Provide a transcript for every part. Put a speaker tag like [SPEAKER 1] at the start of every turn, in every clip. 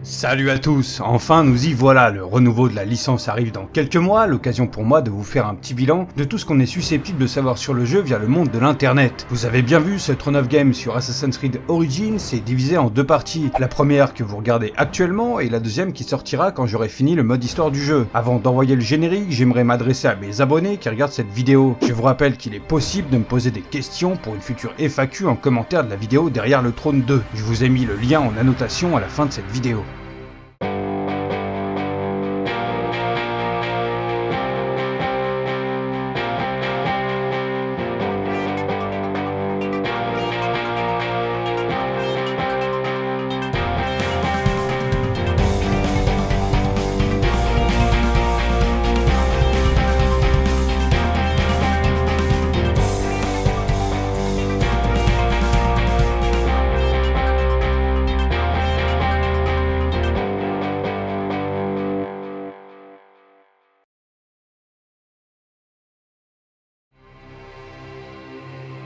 [SPEAKER 1] Salut à tous, enfin nous y voilà, le renouveau de la licence arrive dans quelques mois, l'occasion pour moi de vous faire un petit bilan de tout ce qu'on est susceptible de savoir sur le jeu via le monde de l'internet. Vous avez bien vu, ce Throne of Game sur Assassin's Creed Origins est divisé en deux parties, la première que vous regardez actuellement et la deuxième qui sortira quand j'aurai fini le mode histoire du jeu. Avant d'envoyer le générique, j'aimerais m'adresser à mes abonnés qui regardent cette vidéo. Je vous rappelle qu'il est possible de me poser des questions pour une future FAQ en commentaire de la vidéo derrière le trône 2. Je vous ai mis le lien en annotation à la fin de cette vidéo.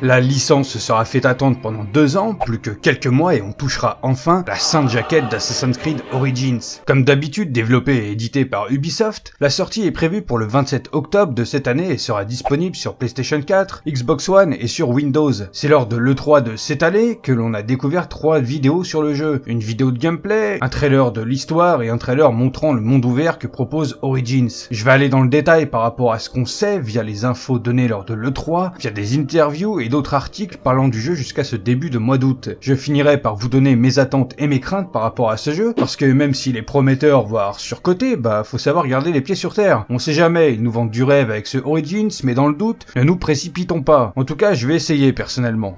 [SPEAKER 1] La licence se sera fait attendre pendant 2 ans, plus que quelques mois et on touchera enfin la sainte jaquette d'Assassin's Creed Origins. Comme d'habitude développé et édité par Ubisoft, la sortie est prévue pour le 27 octobre de cette année et sera disponible sur PlayStation 4, Xbox One et sur Windows. C'est lors de l'E3 de cette année que l'on a découvert 3 vidéos sur le jeu. Une vidéo de gameplay, un trailer de l'histoire et un trailer montrant le monde ouvert que propose Origins. Je vais aller dans le détail par rapport à ce qu'on sait via les infos données lors de l'E3, via des interviews et d'autres articles parlant du jeu jusqu'à ce début de mois d'août. Je finirai par vous donner mes attentes et mes craintes par rapport à ce jeu, parce que même s'il est prometteur voire surcoté, faut savoir garder les pieds sur terre. On sait jamais, ils nous vendent du rêve avec ce Origins, mais dans le doute, ne nous précipitons pas. En tout cas, je vais essayer personnellement.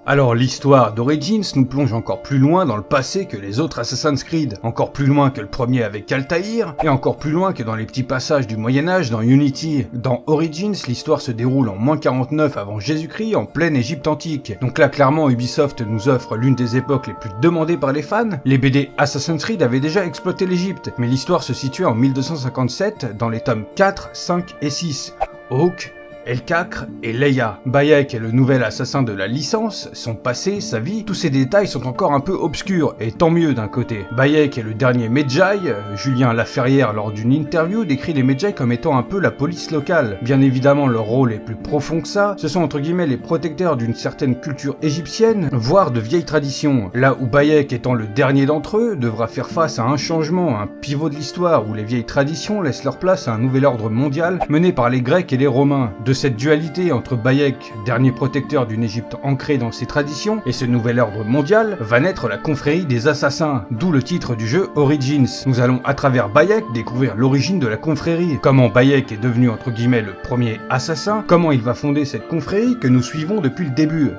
[SPEAKER 1] Alors l'histoire d'Origins nous plonge encore plus loin dans le passé que les autres Assassin's Creed, encore plus loin que le premier avec Altaïr, et encore plus loin que dans les petits passages du Moyen-Âge dans Unity. Dans Origins, l'histoire se déroule en -49 avant Jésus-Christ en pleine Égypte antique. Donc là clairement Ubisoft nous offre l'une des époques les plus demandées par les fans. Les BD Assassin's Creed avaient déjà exploité l'Égypte, mais l'histoire se situe en 1257 dans les tomes 4, 5 et 6. Hawk, El-Kakr et Leia. Bayek est le nouvel assassin de la licence, son passé, sa vie, tous ces détails sont encore un peu obscurs, et tant mieux d'un côté. Bayek est le dernier Medjay, Julien Laferrière lors d'une interview décrit les Medjay comme étant un peu la police locale. Bien évidemment leur rôle est plus profond que ça, ce sont entre guillemets les protecteurs d'une certaine culture égyptienne, voire de vieilles traditions. Là où Bayek étant le dernier d'entre eux, devra faire face à un changement, un pivot de l'histoire où les vieilles traditions laissent leur place à un nouvel ordre mondial mené par les Grecs et les Romains. De cette dualité entre Bayek, dernier protecteur d'une Égypte ancrée dans ses traditions, et ce nouvel ordre mondial, va naître la confrérie des assassins, d'où le titre du jeu Origins. Nous allons à travers Bayek découvrir l'origine de la confrérie, comment Bayek est devenu entre guillemets le premier assassin, comment il va fonder cette confrérie que nous suivons depuis le début.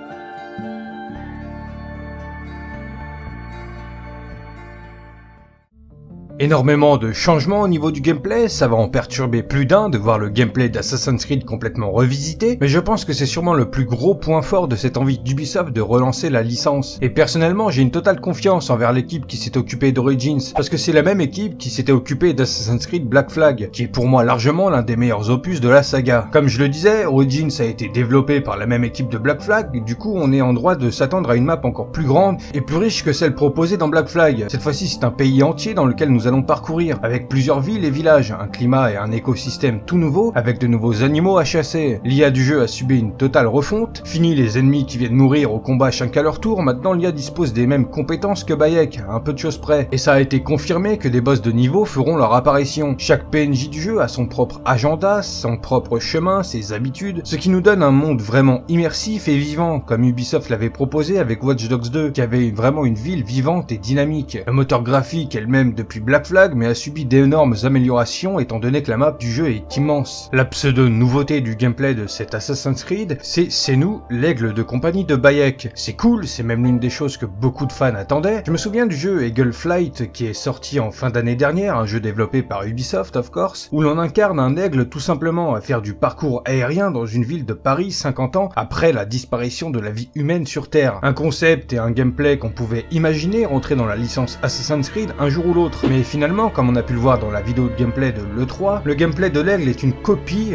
[SPEAKER 1] Énormément de changements au niveau du gameplay, ça va en perturber plus d'un de voir le gameplay d'Assassin's Creed complètement revisité, mais je pense que c'est sûrement le plus gros point fort de cette envie d'Ubisoft de relancer la licence. Et personnellement, j'ai une totale confiance envers l'équipe qui s'est occupée d'Origins, parce que c'est la même équipe qui s'était occupée d'Assassin's Creed Black Flag, qui est pour moi largement l'un des meilleurs opus de la saga. Comme je le disais, Origins a été développé par la même équipe de Black Flag, du coup on est en droit de s'attendre à une map encore plus grande et plus riche que celle proposée dans Black Flag. Cette fois-ci c'est un pays entier dans lequel nous allons parcourir, avec plusieurs villes et villages, un climat et un écosystème tout nouveau, avec de nouveaux animaux à chasser. L'IA du jeu a subi une totale refonte, fini les ennemis qui viennent mourir au combat chacun à leur tour, maintenant l'IA dispose des mêmes compétences que Bayek, à un peu de choses près. Et ça a été confirmé que des boss de niveau feront leur apparition. Chaque PNJ du jeu a son propre agenda, son propre chemin, ses habitudes, ce qui nous donne un monde vraiment immersif et vivant, comme Ubisoft l'avait proposé avec Watch Dogs 2, qui avait vraiment une ville vivante et dynamique. Le moteur graphique est le même depuis Black Flag, mais a subi d'énormes améliorations étant donné que la map du jeu est immense. La pseudo-nouveauté du gameplay de cet Assassin's Creed, c'est nous, l'aigle de compagnie de Bayek. C'est cool, c'est même l'une des choses que beaucoup de fans attendaient. Je me souviens du jeu Eagle Flight qui est sorti en fin d'année dernière, un jeu développé par Ubisoft of course, où l'on incarne un aigle tout simplement à faire du parcours aérien dans une ville de Paris 50 ans après la disparition de la vie humaine sur Terre. Un concept et un gameplay qu'on pouvait imaginer rentrer dans la licence Assassin's Creed un jour ou l'autre, mais finalement, comme on a pu le voir dans la vidéo de gameplay de l'E3, le gameplay de l'Aigle est une copie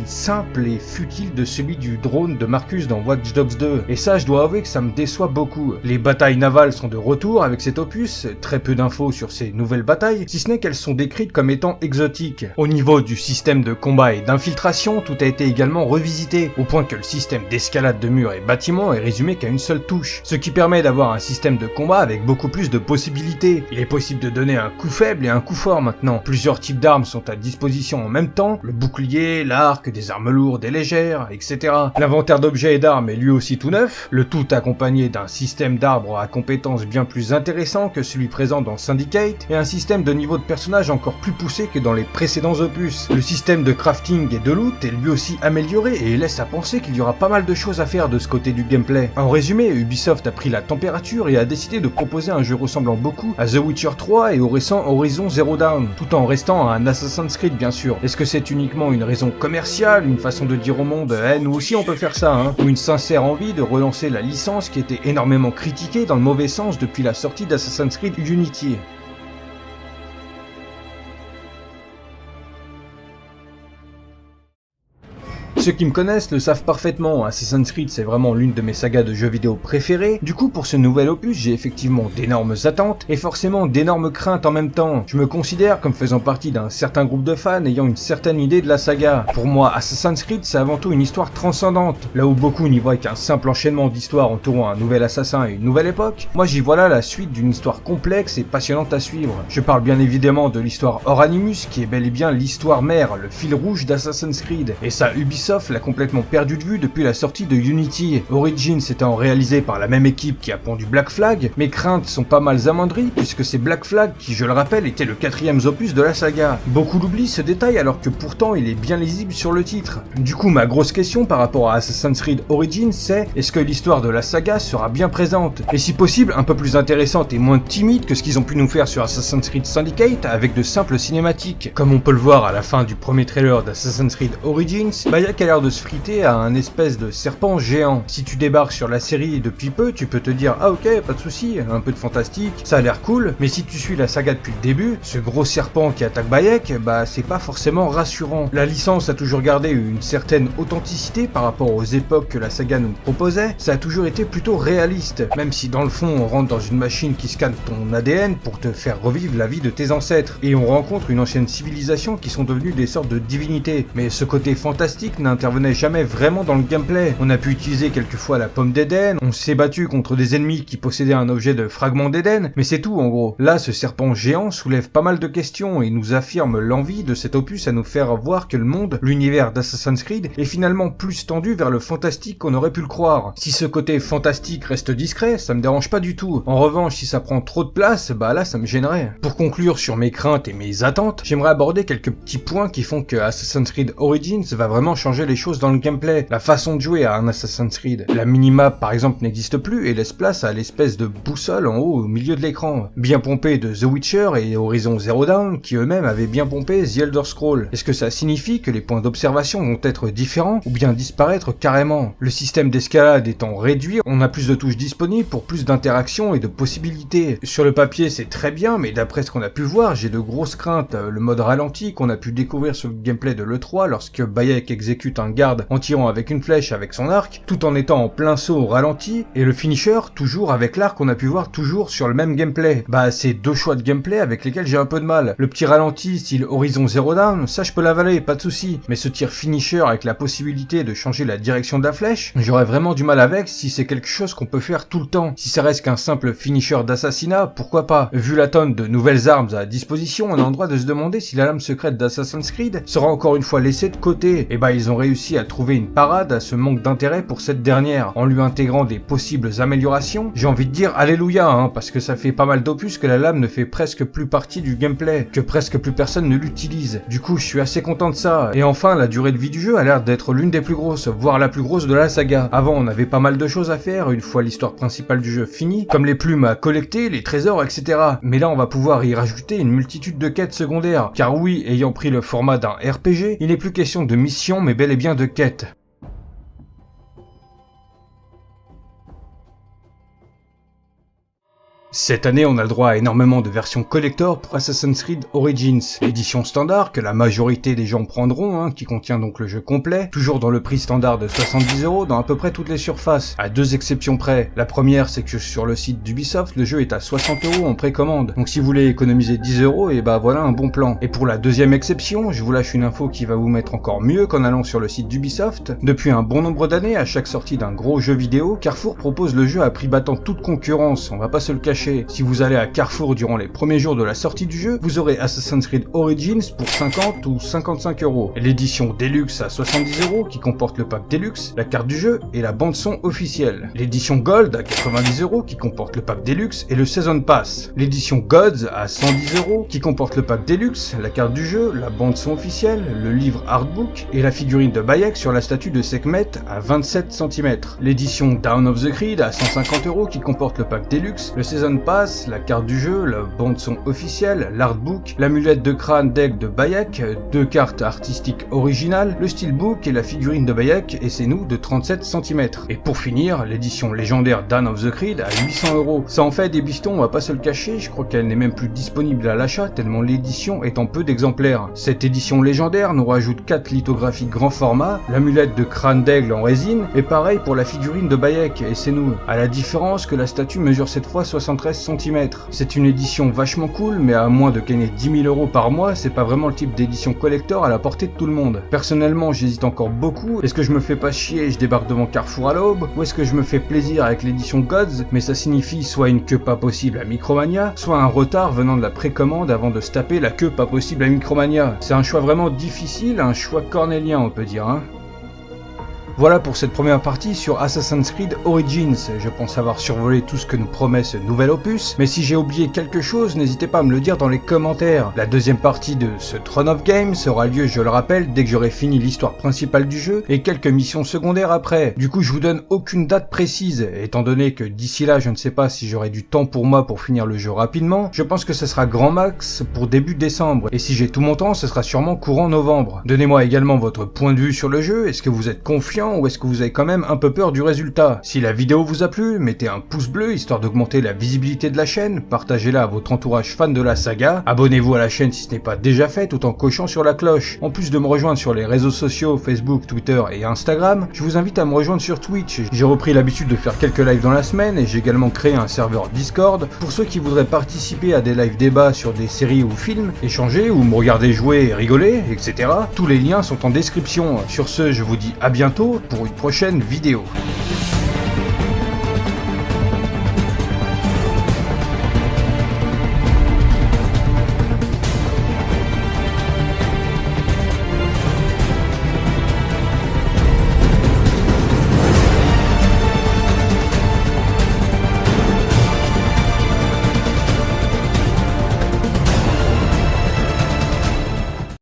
[SPEAKER 1] simple et futile de celui du drone de Marcus dans Watch Dogs 2. Et ça, je dois avouer que ça me déçoit beaucoup. Les batailles navales sont de retour avec cet opus, très peu d'infos sur ces nouvelles batailles, si ce n'est qu'elles sont décrites comme étant exotiques. Au niveau du système de combat et d'infiltration, tout a été également revisité, au point que le système d'escalade de murs et bâtiments est résumé qu'à une seule touche, ce qui permet d'avoir un système de combat avec beaucoup plus de possibilités. Il est possible de donner un coup faible et un coup fort maintenant. Plusieurs types d'armes sont à disposition en même temps, le bouclier, l'arc, des armes lourdes et légères, etc. L'inventaire d'objets et d'armes est lui aussi tout neuf, le tout accompagné d'un système d'arbres à compétences bien plus intéressant que celui présent dans Syndicate, et un système de niveau de personnage encore plus poussé que dans les précédents opus. Le système de crafting et de loot est lui aussi amélioré et laisse à penser qu'il y aura pas mal de choses à faire de ce côté du gameplay. En résumé, Ubisoft a pris la température et a décidé de proposer un jeu ressemblant beaucoup à The Witcher 3 et au récent Horizon Zero Dawn, tout en restant un Assassin's Creed bien sûr. Est-ce que c'est uniquement une raison commerciale, une façon de dire au monde « nous aussi on peut faire ça », hein, ou une sincère envie de relancer la licence qui était énormément critiquée dans le mauvais sens depuis la sortie d'Assassin's Creed Unity. Ceux qui me connaissent le savent parfaitement, Assassin's Creed c'est vraiment l'une de mes sagas de jeux vidéo préférées, du coup pour ce nouvel opus j'ai effectivement d'énormes attentes et forcément d'énormes craintes en même temps. Je me considère comme faisant partie d'un certain groupe de fans ayant une certaine idée de la saga. Pour moi Assassin's Creed c'est avant tout une histoire transcendante, là où beaucoup n'y voient qu'un simple enchaînement d'histoires entourant un nouvel assassin et une nouvelle époque, moi j'y vois là la suite d'une histoire complexe et passionnante à suivre. Je parle bien évidemment de l'histoire Hors Animus qui est bel et bien l'histoire mère, le fil rouge d'Assassin's Creed, et ça Ubisoft l'a complètement perdu de vue depuis la sortie de Unity. Origins étant réalisé par la même équipe qui a pondu Black Flag, mes craintes sont pas mal amoindries puisque c'est Black Flag qui, je le rappelle, était le 4e opus de la saga. Beaucoup l'oublient ce détail alors que pourtant il est bien lisible sur le titre. Du coup ma grosse question par rapport à Assassin's Creed Origins c'est est-ce que l'histoire de la saga sera bien présente et si possible un peu plus intéressante et moins timide que ce qu'ils ont pu nous faire sur Assassin's Creed Syndicate avec de simples cinématiques. Comme on peut le voir à la fin du premier trailer d'Assassin's Creed Origins, Bayek a l'air de se friter à un espèce de serpent géant. Si tu débarques sur la série depuis peu, tu peux te dire ah ok, pas de souci, un peu de fantastique, ça a l'air cool, mais si tu suis la saga depuis le début, ce gros serpent qui attaque Bayek, bah c'est pas forcément rassurant. La licence a toujours gardé une certaine authenticité par rapport aux époques que la saga nous proposait, ça a toujours été plutôt réaliste, même si dans le fond on rentre dans une machine qui scanne ton ADN pour te faire revivre la vie de tes ancêtres, et on rencontre une ancienne civilisation qui sont devenues des sortes de divinités, mais ce côté fantastique n'intervenait jamais vraiment dans le gameplay. On a pu utiliser quelquefois la pomme d'Éden, on s'est battu contre des ennemis qui possédaient un objet de fragment d'Éden, mais c'est tout en gros. Là, ce serpent géant soulève pas mal de questions et nous affirme l'envie de cet opus à nous faire voir que le monde, l'univers d'Assassin's Creed, est finalement plus tendu vers le fantastique qu'on aurait pu le croire. Si ce côté fantastique reste discret, ça me dérange pas du tout. En revanche, si ça prend trop de place, bah là ça me gênerait. Pour conclure sur mes craintes et mes attentes, j'aimerais aborder quelques petits points qui font que Assassin's Creed Origins va vraiment changer les choses dans le gameplay, la façon de jouer à un Assassin's Creed. La minimap par exemple n'existe plus et laisse place à l'espèce de boussole en haut au milieu de l'écran, bien pompée de The Witcher et Horizon Zero Dawn qui eux-mêmes avaient bien pompé The Elder Scrolls. Est-ce que ça signifie que les points d'observation vont être différents ou bien disparaître carrément? Le système d'escalade étant réduit, on a plus de touches disponibles pour plus d'interactions et de possibilités. Sur le papier c'est très bien, mais d'après ce qu'on a pu voir, j'ai de grosses craintes. Le mode ralenti qu'on a pu découvrir sur le gameplay de l'E3 lorsque Bayek exécute un garde en tirant avec une flèche avec son arc, tout en étant en plein saut au ralenti, et le finisher toujours avec l'arc qu'on a pu voir toujours sur le même gameplay. Bah c'est deux choix de gameplay avec lesquels j'ai un peu de mal. Le petit ralenti style Horizon Zero Dawn, ça je peux l'avaler, pas de souci, mais ce tir finisher avec la possibilité de changer la direction de la flèche, j'aurais vraiment du mal avec si c'est quelque chose qu'on peut faire tout le temps. Si ça reste qu'un simple finisher d'assassinat, pourquoi pas? Vu la tonne de nouvelles armes à disposition, on a le droit de se demander si la lame secrète d'Assassin's Creed sera encore une fois laissée de côté. Et bah ils ont réussi à trouver une parade à ce manque d'intérêt pour cette dernière, en lui intégrant des possibles améliorations. J'ai envie de dire alléluia, hein, parce que ça fait pas mal d'opus que la lame ne fait presque plus partie du gameplay, que presque plus personne ne l'utilise. Du coup je suis assez content de ça. Et enfin la durée de vie du jeu a l'air d'être l'une des plus grosses, voire la plus grosse de la saga. Avant on avait pas mal de choses à faire une fois l'histoire principale du jeu finie, comme les plumes à collecter, les trésors, etc. Mais là on va pouvoir y rajouter une multitude de quêtes secondaires, car oui, ayant pris le format d'un RPG, il n'est plus question de mission mais bel et bien de quêtes. Cette année, on a le droit à énormément de versions collector pour Assassin's Creed Origins. L'édition standard, que la majorité des gens prendront, qui contient donc le jeu complet, toujours dans le prix standard de 70€ dans à peu près toutes les surfaces, à 2 exceptions près. La première, c'est que sur le site d'Ubisoft, le jeu est à 60€ en précommande. Donc si vous voulez économiser 10€, et bah voilà un bon plan. Et pour la deuxième exception, je vous lâche une info qui va vous mettre encore mieux qu'en allant sur le site d'Ubisoft. Depuis un bon nombre d'années, à chaque sortie d'un gros jeu vidéo, Carrefour propose le jeu à prix battant toute concurrence, on va pas se le cacher. Si vous allez à Carrefour durant les premiers jours de la sortie du jeu, vous aurez Assassin's Creed Origins pour 50 ou 55€. L'édition Deluxe à 70€ qui comporte le pack Deluxe, la carte du jeu et la bande son officielle. L'édition Gold à 90€ qui comporte le pack Deluxe et le Season Pass. L'édition Gods à 110€ qui comporte le pack Deluxe, la carte du jeu, la bande son officielle, le livre Artbook et la figurine de Bayek sur la statue de Sekhmet à 27 cm. L'édition Dawn of the Creed à 150€ qui comporte le pack Deluxe, le Season Pass, la carte du jeu, la bande son officielle, l'artbook, l'amulette de crâne d'aigle de Bayek, 2 cartes artistiques originales, le steelbook et la figurine de Bayek et c'est nous de 37 cm. Et pour finir, l'édition légendaire Dawn of the Creed à 800€. Ça en fait des bistons, on va pas se le cacher, je crois qu'elle n'est même plus disponible à l'achat tellement l'édition est en peu d'exemplaires. Cette édition légendaire nous rajoute 4 lithographies grand format, l'amulette de crâne d'aigle en résine et pareil pour la figurine de Bayek et c'est nous. À la différence que la statue mesure cette fois 73 cm. C'est une édition vachement cool, mais à moins de gagner 10 000€ par mois, c'est pas vraiment le type d'édition collector à la portée de tout le monde. Personnellement, j'hésite encore beaucoup. Est-ce que je me fais pas chier et je débarque devant Carrefour à l'aube? Ou est-ce que je me fais plaisir avec l'édition Gods, mais ça signifie soit une queue pas possible à Micromania, soit un retard venant de la précommande avant de se taper la queue pas possible à Micromania. C'est un choix vraiment difficile, un choix cornélien on peut dire, Voilà pour cette première partie sur Assassin's Creed Origins. Je pense avoir survolé tout ce que nous promet ce nouvel opus, mais si j'ai oublié quelque chose, n'hésitez pas à me le dire dans les commentaires. La deuxième partie de ce Throne of Game aura lieu, je le rappelle, dès que j'aurai fini l'histoire principale du jeu et quelques missions secondaires après. Du coup, je vous donne aucune date précise, étant donné que d'ici là, je ne sais pas si j'aurai du temps pour moi pour finir le jeu rapidement. Je pense que ce sera grand max pour début décembre, et si j'ai tout mon temps, ce sera sûrement courant novembre. Donnez-moi également votre point de vue sur le jeu, est-ce que vous êtes confiant ou est-ce que vous avez quand même un peu peur du résultat? Si la vidéo vous a plu, mettez un pouce bleu histoire d'augmenter la visibilité de la chaîne, partagez-la à votre entourage fan de la saga, abonnez-vous à la chaîne si ce n'est pas déjà fait tout en cochant sur la cloche. En plus de me rejoindre sur les réseaux sociaux Facebook, Twitter et Instagram, je vous invite à me rejoindre sur Twitch. J'ai repris l'habitude de faire quelques lives dans la semaine et j'ai également créé un serveur Discord pour ceux qui voudraient participer à des live débats sur des séries ou films, échanger ou me regarder jouer et rigoler, etc. Tous les liens sont en description. Sur ce, je vous dis à bientôt pour une prochaine vidéo.